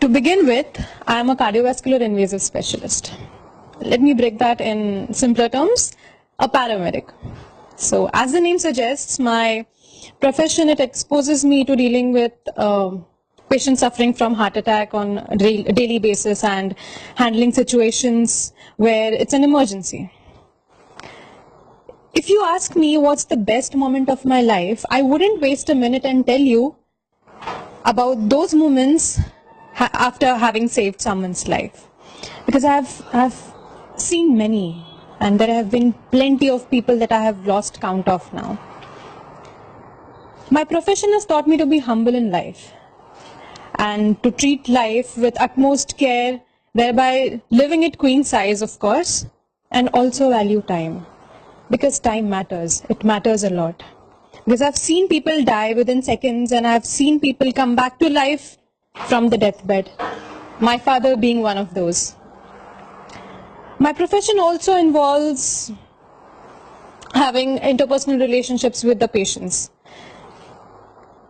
To begin with, I am a cardiovascular invasive specialist. Let me break that in simpler terms, a paramedic. So as the name suggests, my profession, it exposes me to dealing with patients suffering from heart attack on a daily basis and handling situations where it's an emergency. If you ask me what's the best moment of my life, I wouldn't waste a minute and tell you about those moments after having saved someone's life. Because I've seen many, and there have been plenty of people that I have lost count of now. My profession has taught me to be humble in life and to treat life with utmost care, thereby living it queen size, of course, and also value time. Because time matters. It matters a lot. Because I've seen people die within seconds, and I've seen people come back to life from the deathbed. My father being one of those. My profession also involves having interpersonal relationships with the patients.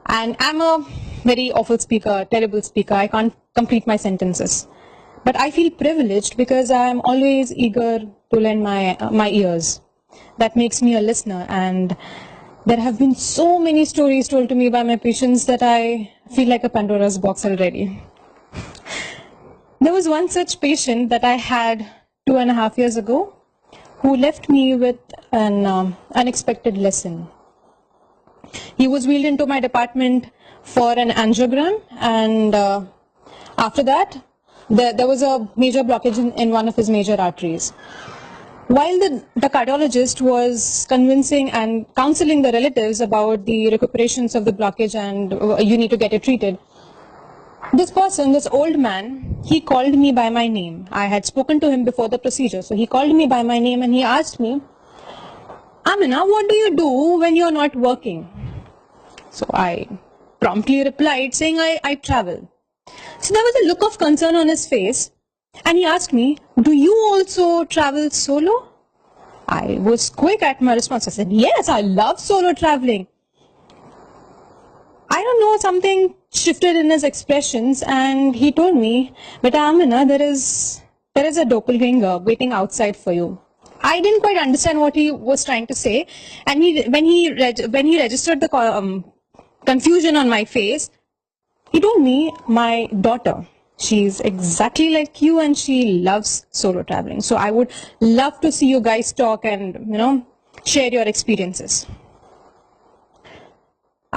And I'm a very awful speaker, terrible speaker. I can't complete my sentences. But I feel privileged because I'm always eager to lend my ears. That makes me a listener, and there have been so many stories told to me by my patients that I feel like a Pandora's box already. There was one such patient that I had 2.5 years ago who left me with an unexpected lesson. He was wheeled into my department for an angiogram, and after that, there was a major blockage in one of his major arteries. While the cardiologist was convincing and counseling the relatives about the recuperations of the blockage and you need to get it treated, this person, this old man, he called me by my name. I had spoken to him before the procedure, so he called me by my name and he asked me, "Amina, what do you do when you're not working?" So I promptly replied saying, I travel. So there was a look of concern on his face, and he asked me, "Do you also travel solo?" I was quick at my response. I said, "Yes, I love solo traveling." I don't know, something shifted in his expressions, and he told me, "Beta Amina, there is a doppelganger waiting outside for you." I didn't quite understand what he was trying to say, and when he registered the confusion on my face, he told me, "My daughter, she's exactly like you and she loves solo traveling. So I would love to see you guys talk and, share your experiences."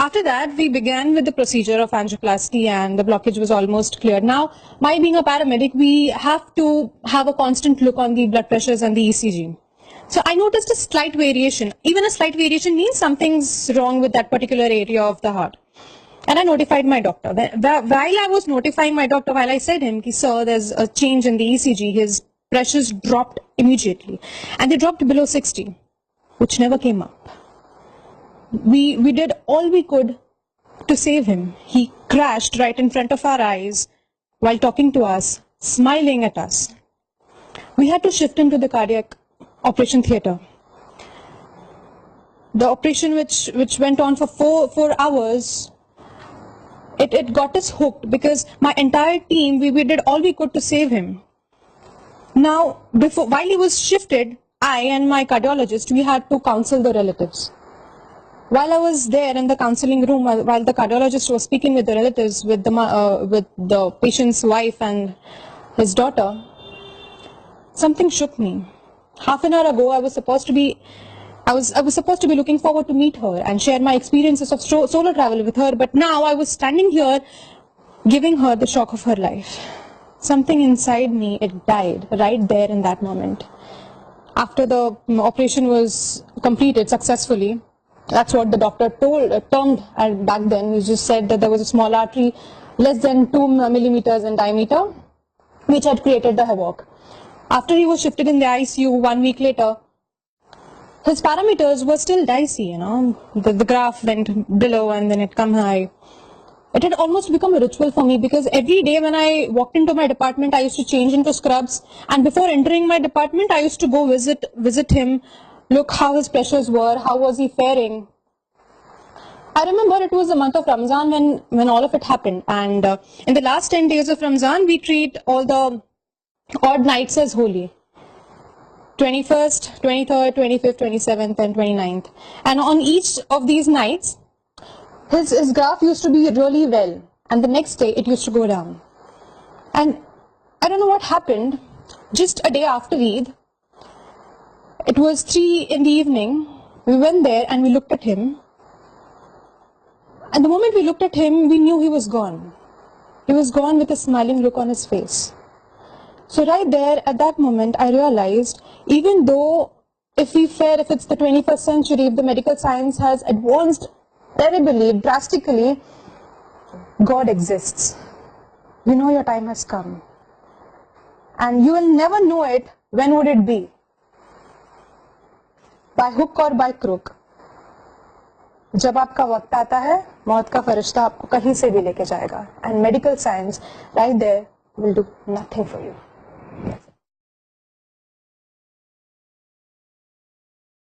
After that, we began with the procedure of angioplasty and the blockage was almost cleared. Now, my being a paramedic, we have to have a constant look on the blood pressures and the ECG. So I noticed a slight variation. Even a slight variation means something's wrong with that particular area of the heart. And I notified my doctor. While I was notifying my doctor, while I said him, "Sir, there's a change in the ECG," his pressures dropped immediately. And they dropped below 60, which never came up. We did all we could to save him. He crashed right in front of our eyes while talking to us, smiling at us. We had to shift him to the cardiac operation theater. The operation which went on for four hours, it got us hooked because my entire team, we did all we could to save him. Now, while he was shifted, I and my cardiologist, we had to counsel the relatives. While I was there in the counseling room, while the cardiologist was speaking with the relatives, with the patient's wife and his daughter, something shook me. Half an hour ago, I was supposed to be looking forward to meet her and share my experiences of solo travel with her, but now I was standing here giving her the shock of her life. Something inside me, it died right there in that moment. After the operation was completed successfully, that's what the doctor termed back then. He just said that there was a small artery less than 2 millimeters in diameter, which had created the havoc. After he was shifted in the ICU 1 week later, his parameters were still dicey, The graph went below and then it come high. It had almost become a ritual for me because every day when I walked into my department, I used to change into scrubs. And before entering my department, I used to go visit him, look how his pressures were, how was he faring. I remember it was the month of Ramzan when all of it happened, and in the last 10 days of Ramzan, we treat all the odd nights as holy. 21st, 23rd, 25th, 27th, and 29th. And on each of these nights, his graph used to be really well, and the next day it used to go down. And I don't know what happened. Just a day after Eid, it was 3 in the evening. We went there and we looked at him. And the moment we looked at him, we knew he was gone. He was gone with a smiling look on his face. So right there, at that moment, I realized, even though if it's the 21st century, if the medical science has advanced terribly, drastically, God exists. You know your time has come. And you will never know it. When would it be? By hook or by crook. जब आपका वक्त आता है, मौत का फरिश्ता आपको कहीं से भी लेके जाएगा. And medical science right there will do nothing for you.